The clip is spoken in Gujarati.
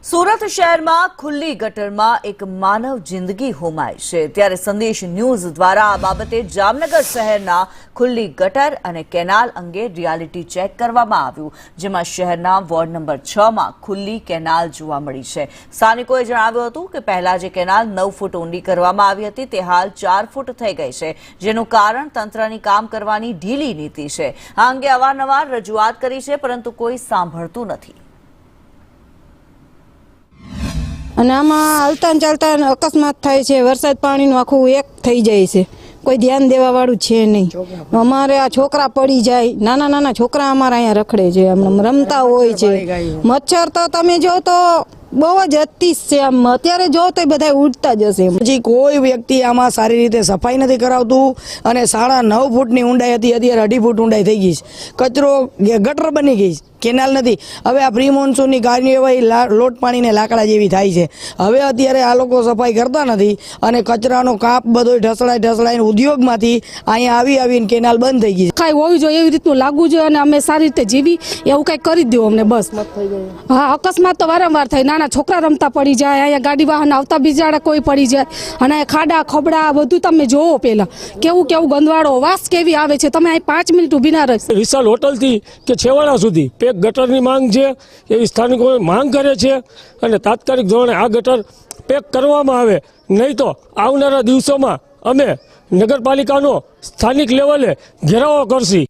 સુરત શહેરમાં ખુલ્લી ગટરમાં એક માનવ જિંદગી હોમાય છે ત્યારે સંદેશ ન્યૂઝ દ્વારા આ બાબતે જામનગર શહેરના ખુલ્લી ગટર અને કેનાલ અંગે રિયાલિટી ચેક કરવામાં આવ્યું, જેમાં શહેરના વોર્ડ નંબર 6 માં ખુલ્લી કેનાલ જોવા મળી છે। સ્થાનિકોએ જણાવ્યું હતું કે પહેલા જે કેનાલ 9 ફૂટ ઊંડી કરવામાં આવી હતી તે હાલ 4 ફૂટ થઈ ગઈ છે, જેનું કારણ તંત્રની કામ કરવાની ઢીલી નીતિ છે। આ અંગે અવારનવાર રજૂઆત કરી છે પરંતુ કોઈ સાંભળતું નથી। અને આમાં હાલતા ચાલતા અકસ્માત થાય છે, વરસાદ પાણીનું આખું એક થઈ જાય છે, કોઈ ધ્યાન દેવા વાળું છે નહીં। અમારે આ છોકરા પડી જાય, નાના નાના છોકરા અમારા અહીંયા રખડે છે, રમતા હોય છે। મચ્છર તો તમે જો તો બહુ જ અતિશ છે, આમ અત્યારે જો તો બધા ઉડતા જ હશે। પછી કોઈ વ્યક્તિ આમાં સારી રીતે સફાઈ નથી કરાવતું અને 9.5 ફૂટની ઊંડાઈ હતી, અત્યારે 2.5 ફૂટ ઊંડાઈ થઈ ગઈ છે। કચરો ગટર બની ગઈ, કેનાલ નથી। હવે આ પ્રી મોન્સૂનની કાર્યવાહી લોટ પાણીને લાકડા જેવી થાય છે। હવે અત્યારે આ લોકો સફાઈ કરતા નથી અને કચરાનો કાપ બધો ઢસડાઈને ઉદ્યોગમાંથી અહીંયા આવીને કેનાલ બંધ થઈ ગઈ છે। કાંઈ હોવી જોઈએ એવી રીતનું લાગવું જોઈએ અને અમે સારી રીતે જીવી એવું કંઈક કરી દો અમને બસ। હા, અકસ્માત તો વારંવાર થાય, નાના છોકરા રમતા પડી જાય, અહીંયા ગાડી વાહન આવતા બિચારા કોઈ પડી જાય અને ખાડા ખબડા બધું તમે જોવો, પહેલા કેવું ગંદવાળો વાસ કેવી આવે છે। તમે અહીં 5 મિનિટ ઊભી ના રહી। વિશાલ હોટલથી કે છેવાડા સુધી પેક ગટરની માંગ છે, એવી સ્થાનિકો માંગ કરે છે અને તાત્કાલિક ધોરણે આ ગટર પેક કરવામાં આવે, નહીં તો આવનારા દિવસોમાં અમે નગરપાલિકાનો સ્થાનિક લેવલે ઘેરાવો કરશી।